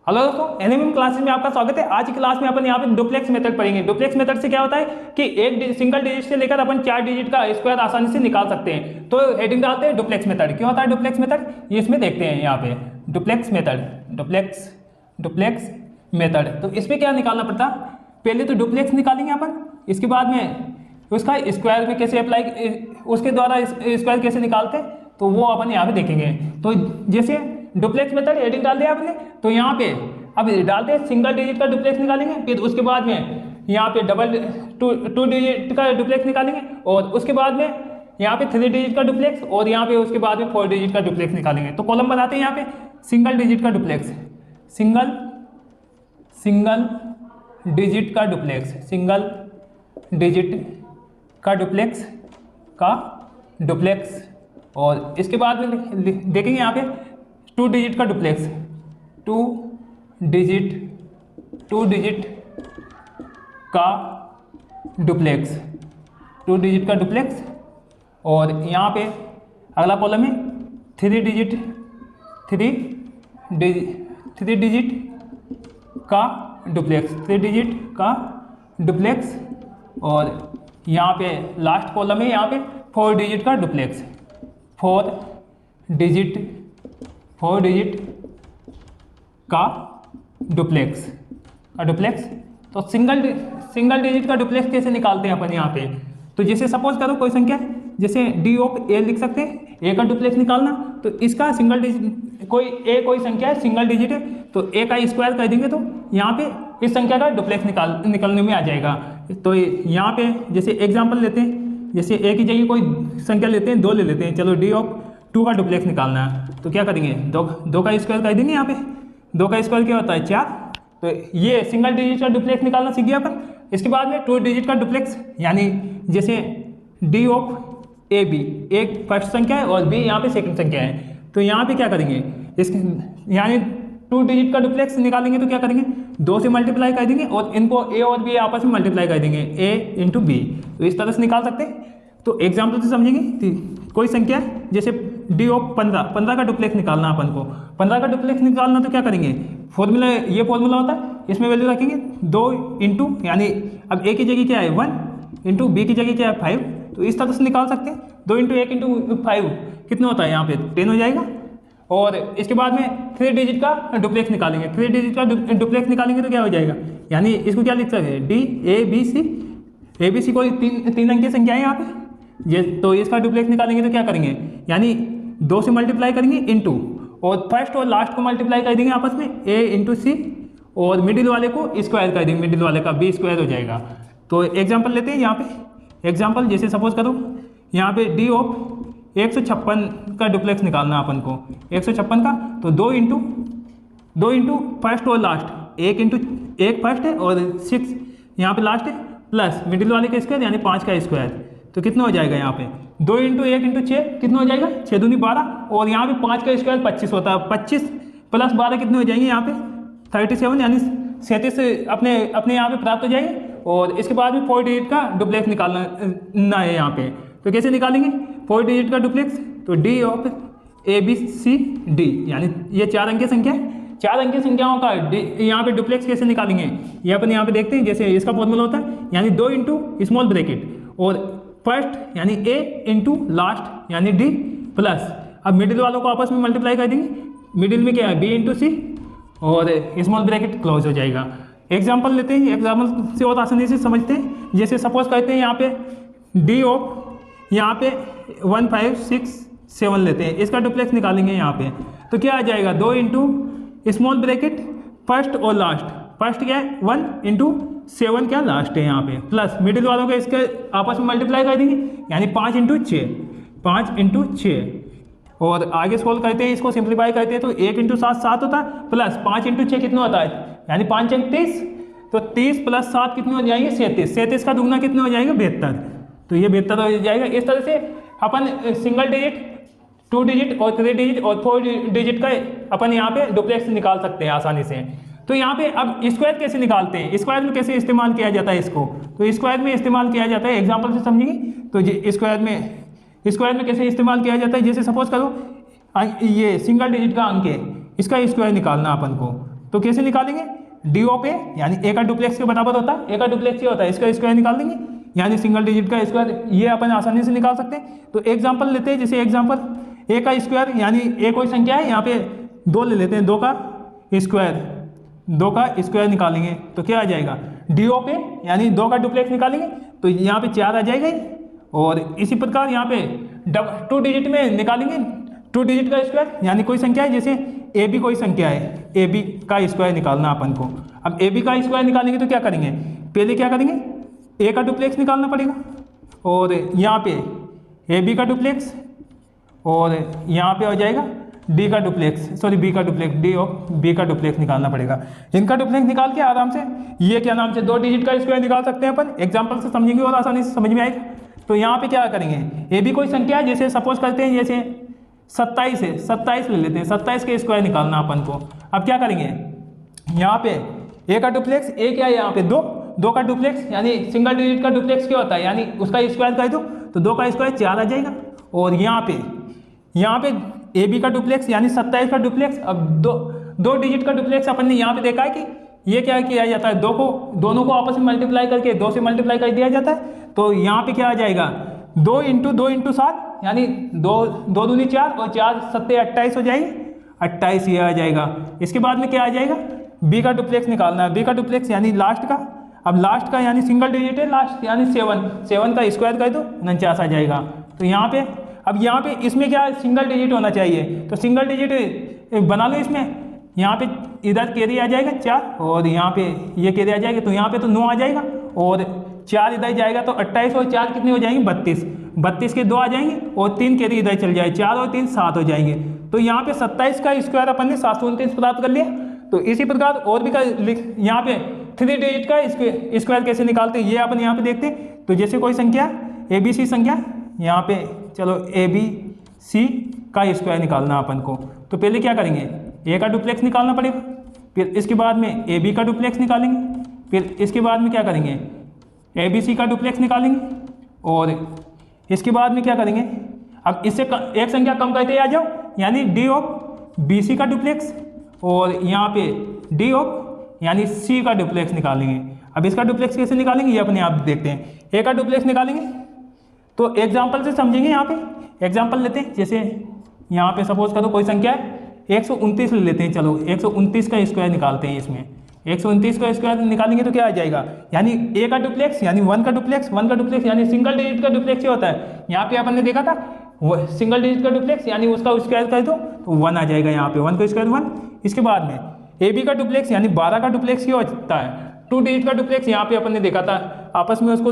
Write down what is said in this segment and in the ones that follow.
Hello दोस्तों, NMM classes में आपका स्वागत है। आज की क्लास में अपन यहाँ पे डुप्लेक्स मेथड पढ़ेंगे। डुप्लेक्स मेथड से क्या होता है कि एक सिंगल डिजिट से लेकर अपन 4 डिजिट का स्क्वायर आसानी से निकाल सकते हैं। तो हेडिंग डालते हैं डुप्लेक्स मेथड। क्यों होता है डुप्लेक्स मेथड, ये इसमें देखते हैं यहाँ पे डुप्लेक्स मेथड। डुप्लेक्स मेथड तो इसमें क्या निकालना पड़ता, पहले तो डुप्लेक्स निकालेंगे अपन, इसके बाद में उसका स्क्वायर में कैसे अप्लाई, उसके द्वारा स्क्वायर कैसे निकालते हैं तो वो अपन यहाँ पे देखेंगे। तो जैसे डुप्लेक्स मेथड हेडिंग डाल दिया आपने, तो यहाँ पे अब डालते हैं सिंगल डिजिट का डुप्लेक्स निकालेंगे, फिर उसके बाद में यहाँ पे टू डिजिट का डुप्लेक्स निकालेंगे, और उसके बाद में यहाँ पे 3 डिजिट का डुप्लेक्स, और यहाँ पे उसके बाद में 4 डिजिट का डुप्लेक्स निकालेंगे। तो कॉलम बनाते हैं यहाँ पे सिंगल डिजिट का डुप्लेक्स, सिंगल डिजिट का डुप्लेक्स, सिंगल डिजिट का डुप्लेक्स, और इसके बाद में देखेंगे यहाँ पे 2 डिजिट का डुप्लेक्स, 2 डिजिट का डुप्लेक्स, 2 डिजिट का डुप्लेक्स, और यहाँ पे अगला कॉलम है 3 डिजिट का डुप्लेक्स, 3 डिजिट का डुप्लेक्स, और यहाँ पे लास्ट कॉलम है यहाँ पे 4 डिजिट का डुप्लेक्स, 4 डिजिट का डुप्लेक्स। तो सिंगल डिजिट का डुप्लेक्स कैसे निकालते हैं अपन यहाँ पे, तो जैसे सपोज करो कोई संख्या, जैसे डी ऑफ ए लिख सकते हैं, ए का डुप्लेक्स निकालना, तो इसका सिंगल डिजिट कोई संख्या है, सिंगल डिजिट है, तो ए का स्क्वायर कर देंगे तो यहाँ पे इस संख्या का डुप्लेक्स निकलने में आ जाएगा। तो यहाँ पे जैसे एग्जाम्पल लेते हैं, जैसे ए की जगह कोई संख्या लेते हैं, 2 ले लेते हैं, चलो डी ऑफ 2 का डुप्लेक्स निकालना है, तो क्या करेंगे, 2 का स्क्वायर कर देंगे। यहाँ पे 2 का स्क्वायर क्या होता है 4, तो ये सिंगल डिजिट का डुप्लेक्स निकालना सीख गया अपन। इसके बाद में 2 डिजिट का डुप्लेक्स, यानी जैसे डी ऑफ ए बी, एक फर्स्ट संख्या है और बी यहाँ पे सेकंड संख्या है, तो यहाँ पे क्या करेंगे, यानी 2 डिजिट का डुप्लेक्स निकालेंगे तो क्या करेंगे, 2 से मल्टीप्लाई कर देंगे और इनको ए और बी आपस में मल्टीप्लाई कर देंगे, ए इंटू बी, तो इस तरह से निकाल सकते हैं। तो एग्जाम्पल से समझेंगे, कोई संख्या जैसे डी ऑफ 15 का डुप्लेक्स निकालना अपन को, 15 का डुप्लेक्स निकालना तो क्या करेंगे, फॉर्मूला, ये फॉर्मूला होता है, इसमें वैल्यू रखेंगे 2 इंटू, यानी अब ए की जगह क्या है 1 इंटू बी की जगह क्या है 5, तो इस तरह से निकाल सकते हैं। 2 इंटू 1 इंटू 5 कितना होता है यहाँ पे 10 हो जाएगा। और इसके बाद में 3 डिजिट का डुप्लेक्स निकालेंगे, 3 डिजिट का डुप्लेक्स निकालेंगे तो क्या हो जाएगा, यानी इसको क्या लिख सकते हैं, डी ए बी सी कोई 3 अंकीय संख्या है यहाँ पे, ये तो इसका डुप्लेक्स निकालेंगे तो क्या करेंगे, यानी 2 से मल्टीप्लाई करेंगे इंटू, और फर्स्ट और लास्ट को मल्टीप्लाई कर देंगे आपस में, ए इंटू सी, और मिडिल वाले को स्क्वायर कर देंगे, मिडिल वाले का बी स्क्वायर हो जाएगा। तो एग्जाम्पल लेते हैं यहाँ पे, एग्जाम्पल जैसे सपोज करो यहाँ पे डी ऑफ 156 का डुप्लेक्स निकालना अपन को, 156 का, तो 2 इंटू फर्स्ट और लास्ट, 1 फर्स्ट है और 6 यहाँ पे लास्ट है, प्लस मिडिल वाले का स्क्वायर यानी 5 का स्क्वायर, तो कितना हो जाएगा यहाँ पे 2 इंटू 1 इंटू 6 कितना हो जाएगा, 6 दूनी 12, और यहाँ पे 5 का स्क्वायर 25 होता है, 25 प्लस 12 कितने हो जाएंगे यहाँ पे 37, यानी 37 अपने यहाँ पे प्राप्त हो जाएंगे। और इसके बाद में 4 डिजिट का डुप्लेक्स निकालना है यहाँ पे, तो कैसे निकालेंगे 4 डिजिट का डुप्लेक्स, तो D of A B C D, यानी ये 4 अंकीय संख्या है, 4 अंकीय संख्याओं का यहाँ पे डुप्लेक्स कैसे निकालेंगे, ये अपन यहाँ पे देखते हैं। जैसे इसका फॉर्मूला होता है, यानी 2 इंटू स्मॉल ब्रैकेट और फर्स्ट यानी ए इंटू लास्ट यानी डी, प्लस अब मिडिल वालों को आपस में मल्टीप्लाई कर देंगे, मिडिल में क्या है बी इंटू सी, और स्मॉल ब्रैकेट क्लोज हो जाएगा। एग्जाम्पल लेते हैं, एग्जाम्पल से और आसानी से समझते हैं। जैसे सपोज करते हैं यहाँ पे डी ऑफ यहाँ पे 1567 लेते हैं, इसका डुप्लेक्स निकालेंगे यहाँ पे, तो क्या आ जाएगा 2 इंटू स्मॉल ब्रैकेट फर्स्ट और लास्ट, फर्स्ट क्या है 1 इंटू 7 क्या लास्ट है यहाँ पे, प्लस मिडिल वालों का इसके आपस में मल्टीप्लाई कर देंगे, यानी 5 इंटू 6, और आगे सोल्व करते हैं, इसको सिंप्लीफाई करते हैं, तो 1 इंटू 7 7 होता है, प्लस 5 इंटू 6 कितना होता है, यानी 5 अंक 30, तो 30 प्लस 7 कितने हो जाएंगे 37 का दुगना कितना हो जाएगा 72, तो ये 72 हो जाएगा। इस तरह से अपन सिंगल डिजिट, 2 डिजिट और 3 डिजिट और 4 डिजिट का अपन यहाँ पे डुप्लेक्स निकाल सकते हैं आसानी से। तो यहाँ पे अब स्क्वायर कैसे निकालते हैं, स्क्वायर में कैसे इस्तेमाल किया जाता है इसको, तो स्क्वायर में इस्तेमाल किया जाता है, एग्जाम्पल से समझेंगे। तो स्क्वायर में कैसे इस्तेमाल किया जाता है, जैसे सपोज करो ये सिंगल डिजिट का अंक है, इसका स्क्वायर निकालना अपन को, तो कैसे निकालेंगे, डी ऑफ ए यानी ए का डुप्लेक्स के बराबर होता है, ए का डुप्लेक्स ये होता है, इसका स्क्वायर निकाल देंगे यानी सिंगल डिजिट का स्क्वायर, ये अपन आसानी से निकाल सकते हैं। तो एग्जांपल लेते हैं, जैसे एग्जांपल ए का स्क्वायर यानी ए कोई संख्या है, यहाँ पे 2 ले लेते हैं, 2 का स्क्वायर निकालेंगे तो क्या आ जाएगा, डी ऑफ ए यानी 2 का डुप्लेक्स निकालेंगे तो यहाँ पे 4 आ जाएगा। और इसी प्रकार यहाँ पे 2 डिजिट में निकालेंगे 2 डिजिट का स्क्वायर यानी कोई संख्या है, जैसे ए बी कोई संख्या है, ए बी का स्क्वायर निकालना अपन को। अब ए बी का स्क्वायर निकालेंगे तो क्या करेंगे, पहले क्या करेंगे, ए का डुप्लेक्स निकालना पड़ेगा और यहाँ पे ए बी का डुप्लेक्स और यहाँ पे हो जाएगा डी का डुप्लेक्स, सॉरी बी का डुप्लेक्स, डी ऑफ बी का डुप्लेक्स निकालना पड़ेगा। इनका डुप्लेक्स निकाल के आराम से ये क्या नाम से 2 डिजिट का स्क्वायर निकाल सकते हैं अपन, एग्जांपल से समझेंगे और आसानी से समझ में आएगा। तो यहाँ पे क्या करेंगे, ए बी कोई संख्या है, जैसे सपोज करते हैं जैसे 27 है, 27 ले लेते हैं, 27 के स्क्वायर निकालना अपन को। अब क्या करेंगे, यहाँ पे ए का डुप्लेक्स, ए क्या है यहाँ पे 2 का डुप्लेक्स यानी सिंगल डिजिट का डुप्लेक्स क्या होता है, यानी उसका स्क्वायर कर दो तो 2 का स्क्वायर 4 आ जाएगा। और यहाँ पे ए बी का डुप्लेक्स यानी 27 का डुप्लेक्स। अब दो डिजिट का डुप्लेक्स अपन ने यहाँ पे देखा है कि ये क्या किया जाता है, दोनों को आपस में मल्टीप्लाई करके 2 से मल्टीप्लाई कर दिया जाता है। तो यहाँ पे क्या आ जाएगा, 2 × 2 × 7 यानी 2 दूनी 4 और 4 7 28 हो जाएगी, 28 ये आ जाएगा। इसके बाद में क्या आ जाएगा, बी का डुप्लेक्स निकालना है, बी का डुप्लेक्स यानी लास्ट का। अब लास्ट का यानी सिंगल डिजिट है लास्ट यानी 7 का स्क्वायर कर दो 49 आ जाएगा। तो यहाँ पे अब यहाँ पे इसमें क्या सिंगल डिजिट होना चाहिए, तो सिंगल डिजिट बना लो इसमें। यहाँ पे इधर कैरी आ जाएगा 4 और यहाँ पे ये कैरी आ जाएगा, तो यहाँ पे तो 9 आ जाएगा और 4 इधर जाएगा तो 28 और 4 कितने हो जाएंगे 32 के 2 आ जाएंगे और 3 कैरी इधर चल जाए, 4 और 3 7 हो जाएंगे। तो यहाँ पे 27 का स्क्वायर अपन ने 729 प्राप्त कर लिया। तो इसी प्रकार और भी यहाँ पे 3 डिजिट का स्क्वायर कैसे निकालते हैं ये अपन यहाँ पे देखते हैं। तो जैसे कोई संख्या ABC संख्या, यहाँ पे चलो ABC का स्क्वायर निकालना अपन को, तो पहले क्या करेंगे, ए का डुप्लेक्स निकालना पड़ेगा, फिर इसके बाद में AB का डुप्लेक्स निकालेंगे, फिर इसके बाद में क्या करेंगे ABC का डुप्लेक्स निकालेंगे और इसके बाद में क्या करेंगे, अब इससे एक संख्या कम करते आ जाओ यानी डी ऑफ BC का डुप्लेक्स और यहाँ पे डी ऑफ यानी C का डुप्लेक्स निकालेंगे। अब इसका डुप्लेक्स कैसे निकालेंगे ये अपने आप देखते हैं। ए का डुप्लेक्स निकालेंगे तो एग्जाम्पल से समझेंगे। यहाँ पे एग्जाम्पल लेते हैं, जैसे यहाँ पे सपोज करो कोई संख्या है 129 ले लेते हैं, चलो 129 का स्क्वायर निकालते हैं। इसमें 129 का स्क्वायर निकालेंगे तो क्या आ जाएगा, यानी ए का डुप्लेक्स यानी 1 का डुप्लेक्स यानी सिंगल डिजिट का डुप्लेक्स होता है। यहाँ पे अपन ने देखा था वो सिंगल डिजिट का डुप्लेक्स यानी उसका स्क्वायर कर दो तो 1 आ जाएगा, यहाँ पे 1 का स्क्वायर 1। इसके बाद में ए बी का डुप्लेक्स यानी 12 का डुप्लेक्स क्या होता है, 2 डिजिट का डुप्लेक्स। यहाँ पे अपन ने देखा था आपस में उसको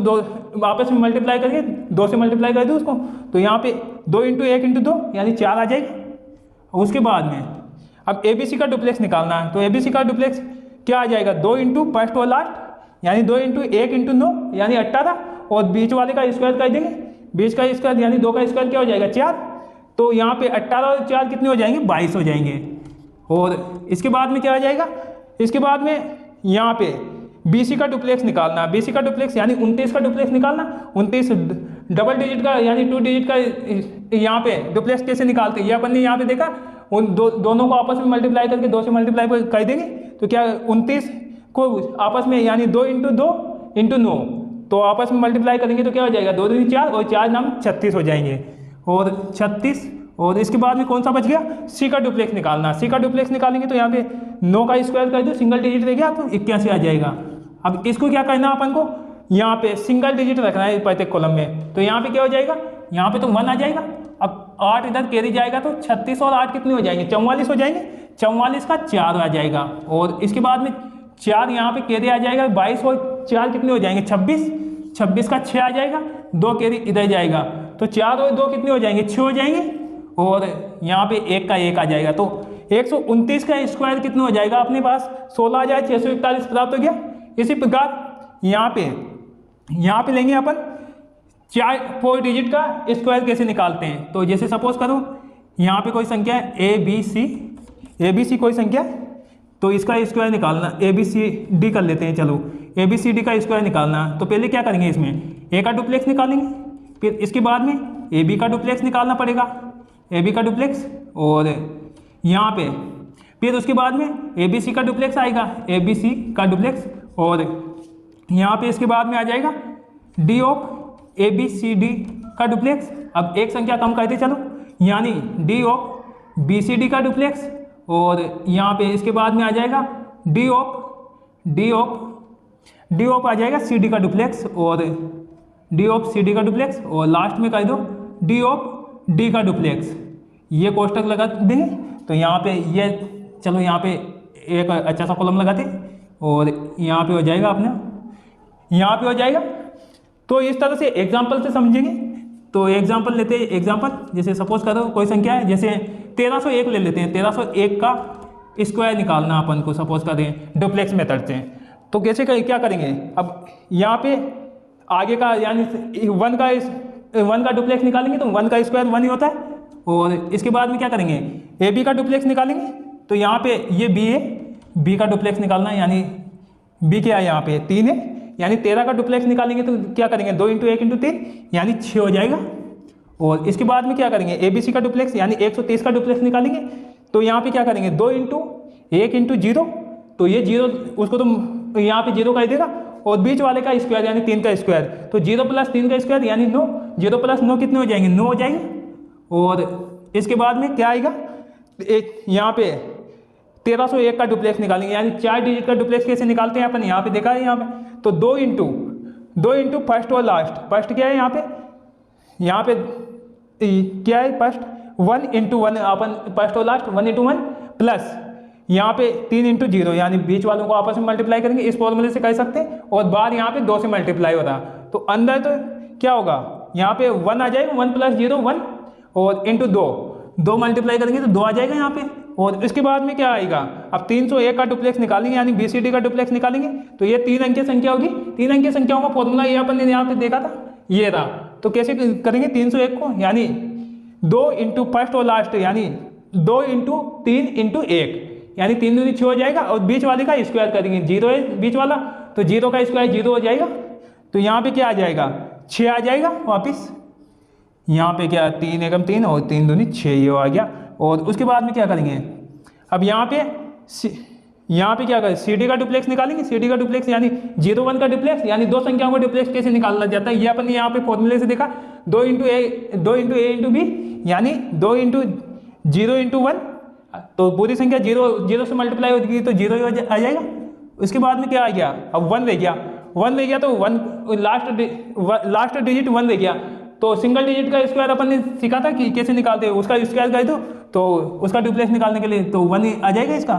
आपस में मल्टीप्लाई करके 2 से मल्टीप्लाई कर दो उसको, तो यहाँ पे 2 × 1 × 2 यानी 4 आ जाएगा। उसके बाद में अब ABC का डुप्लेक्स निकालना है, तो ABC का डुप्लेक्स क्या आ जाएगा, 2 × फर्स्ट और लास्ट यानी 2 × 1 × 9 यानी 18 और बीच वाले का स्क्वायर कर देंगे, बीच का स्क्वायर यानी 2 का स्क्वायर क्या हो जाएगा 4। तो यहाँ पे 18 और 4 कितने हो जाएंगे 22 हो जाएंगे। और इसके बाद में क्या आ जाएगा, इसके बाद में यहाँ पे BC का डुप्लेक्स निकालना, BC का डुप्लेक्स यानी 29 का डुप्लेक्स निकालना। 29 डबल डिजिट का यानी 2 डिजिट का यहाँ पे डुप्लेक्स कैसे निकालते हैं ये अपन ने यहाँ पे देखा। उन दोनों को आपस में मल्टीप्लाई करके 2 से मल्टीप्लाई कर देंगे तो क्या 29 को आपस में यानी 2 × 2 × 9 तो आपस में मल्टीप्लाई करेंगे तो क्या हो जाएगा 2 दूनी 4 और 4 नाम 36 हो जाएंगे। और 36 और इसके बाद में कौन सा बच गया, C का डुप्लेक्स निकालना। C का डुप्लेक्स निकालेंगे तो यहाँ पे 9 का स्क्वायर कर दो, सिंगल डिजिट रह गया तो 81 आ जाएगा। अब इसको क्या करना अपन को, यहाँ पे सिंगल डिजिट रखना है प्रत्येक कॉलम में, तो यहाँ पे क्या हो जाएगा, यहाँ पे तो 1 आ जाएगा। अब 8 इधर कैरी जाएगा तो 36 और 8 कितने हो जाएंगे 44 हो जाएंगे, 44 का 4 आ जाएगा। और इसके बाद में 4 यहाँ पे कैरी आ जाएगा, 22 और 4 कितने हो जाएंगे 26 का 6 आ जाएगा, 2 कैरी इधर जाएगा तो 4 और 2 कितने हो जाएंगे 6 हो जाएंगे। और यहाँ पे 1 का 1 आ जाएगा, तो 129 का स्क्वायर कितना हो जाएगा अपने पास 16 आ जाए 641 प्राप्त हो गया। इसी प्रकार यहाँ पे लेंगे अपन 4 डिजिट का स्क्वायर कैसे निकालते हैं। तो जैसे सपोज करो यहाँ पे कोई संख्या है ABC कोई संख्या, तो इसका स्क्वायर निकालना ABCD कर लेते हैं, चलो ABCD का स्क्वायर निकालना। तो पहले क्या करेंगे, इसमें A का डुप्लेक्स निकालेंगे, फिर इसके बाद में AB का डुप्लेक्स निकालना पड़ेगा, AB का डुप्लेक्स। और यहाँ पे फिर उसके बाद में ABC का डुप्लेक्स आएगा, ABC का डुप्लेक्स, और यहाँ पे इसके बाद में आ जाएगा D ऑफ ABCD का डुप्लेक्स। अब एक संख्या कम करते चलो, यानी D ऑफ BCD का डुप्लेक्स, और यहाँ पे इसके बाद में आ जाएगा D ऑफ आ जाएगा CD का डुप्लेक्स, और D ऑफ CD का डुप्लेक्स, और लास्ट में कर दो D ऑफ D का डुप्लेक्स। ये कोष्टक लगा देंगे तो यहाँ पे ये, चलो यहाँ पे एक अच्छा सा कॉलम लगाते, और यहाँ पे हो जाएगा अपना, यहाँ पे हो जाएगा। तो इस तरह से एग्जाम्पल से समझेंगे। तो एग्जाम्पल लेते हैं, एग्जाम्पल जैसे सपोज करो कोई संख्या है, जैसे 1301 ले लेते हैं। 1301 का स्क्वायर निकालना अपन को सपोज करें डुप्लेक्स मेथड से, तो कैसे क्या करेंगे। अब यहाँ पे आगे का यानी 1 का डुप्लेक्स निकालेंगे तो 1 का स्क्वायर 1 ही होता है, और इसके बाद में क्या करेंगे AB का डुप्लेक्स निकालेंगे। तो यहाँ पे ये B है, B का डुप्लेक्स निकालना है, यानी B क्या है यहाँ पे 3 है, यानी 13 का डुप्लेक्स निकालेंगे तो क्या करेंगे 2 × 1 × 3 यानी 6 हो जाएगा। और इसके बाद में क्या करेंगे ABC का डुप्लेक्स यानी 130 का डुप्लेक्स निकालेंगे। तो यहाँ पे क्या करेंगे 2 × 1 × 0, तो ये 0 उसको तो यहाँ पे 0 कर देगा, और बीच वाले का स्क्वायर यानी 3 का स्क्वायर, तो 0 + 3 का स्क्वायर यानी 9, 0 + 9 कितने हो जाएंगे 9 हो जाएंगे। और इसके बाद में क्या आएगा, एक यहाँ पे 1301 का डुप्लेक्स निकालेंगे, यानी 4 डिजिट का डुप्लेक्स कैसे निकालते हैं अपन यहाँ पे देखा है। यहाँ पे तो 2 × फर्स्ट और लास्ट, फर्स्ट क्या है यहाँ पे क्या है फर्स्ट 1 × 1 अपन फर्स्ट और लास्ट 1 × 1 प्लस यहाँ पे 3 × 0 यानी बीच वालों को आपस में मल्टीप्लाई करेंगे, इस फॉर्मूले से कर सकते हैं। और बाहर यहाँ पे 2 से मल्टीप्लाई हो रहा, तो अंदर तो क्या होगा यहाँ पे 1 आ जाएगा, 1 + 0 1, और इंटू 2 मल्टीप्लाई करेंगे तो 2 आ जाएगा यहाँ पे। और इसके बाद में क्या आएगा, अब 301 का डुप्लेक्स निकालेंगे यानी BCD का डुप्लेक्स निकालेंगे, तो ये 3 अंकीय संख्या होगी। 3 अंकीय संख्याओं का फॉर्मूला ये अपन ने यहाँ पे देखा था, ये रहा। तो कैसे करेंगे 301 को, यानी 2 × फर्स्ट और लास्ट यानी 2 × 3 × 1 यानी 3 दूनी 6 हो जाएगा, और बीच वाले का स्क्वायर करेंगे, 0 है बीच वाला तो 0 का स्क्वायर 0 हो जाएगा। तो यहाँ पे क्या आ जाएगा 6 आ जाएगा वापिस, यहाँ पे क्या 3 × 3 और 3 दूनी 6 ये आ गया। और उसके बाद में क्या करेंगे, अब यहाँ पे क्या करें CD का डुप्लेक्स निकालेंगे। CD का डुप्लेक्स यानी 0 1 का डुप्लेक्स, यानी 2 संख्याओं का डुप्लेक्स कैसे निकाला जाता है ये अपन यहाँ पे फॉर्मूले से देखा। 2 × A × B यानी 2 × 0 × 1, तो पूरी संख्या 0 से मल्टीप्लाई होगी तो 0 ही आ जाएगा। उसके बाद में क्या आ गया, अब 1 रह गया तो 1 लास्ट डिजिट 1 रह गया। तो सिंगल डिजिट का स्क्वायर अपन ने सीखा था कि कैसे निकालते हैं, उसका स्क्वायर कर दो तो उसका डुप्लेक्स निकालने के लिए तो 1 ही आ जाएगा। इसका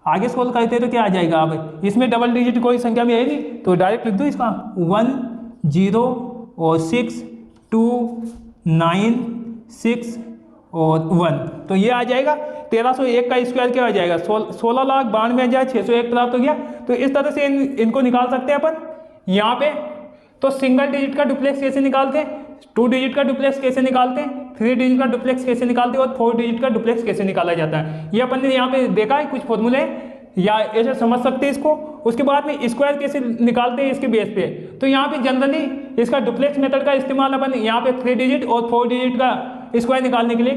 आगे सोल्व करते हैं तो क्या आ जाएगा, अब इसमें डबल डिजिट कोई संख्या में है नहीं तो डायरेक्ट लिख दो इसका 1 0 और 6 2 9 6 और 1, तो ये आ जाएगा 1301 का स्क्वायर क्या हो जाएगा 16,92,601 प्राप्त हो गया। तो इस तरह से इनको निकाल सकते हैं अपन यहाँ पे। तो सिंगल डिजिट का डुप्लेक्स कैसे निकालते हैं, 2 डिजिट का डुप्लेक्स कैसे निकालते हैं, 3 डिजिट का डुप्लेक्स कैसे निकालते हैं, और 4 डिजिट का डुप्लेक्स कैसे निकाला जाता है, ये अपन ने यहाँ पे देखा है। कुछ फॉर्मूले या ऐसे समझ सकते हैं इसको। उसके बाद में स्क्वायर कैसे निकालते हैं इसके बेस पे, तो यहाँ पे जनरली इसका डुप्लेक्स मेथड का इस्तेमाल अपन यहाँ पे 3 डिजिट और 4 डिजिट का स्क्वायर निकालने के लिए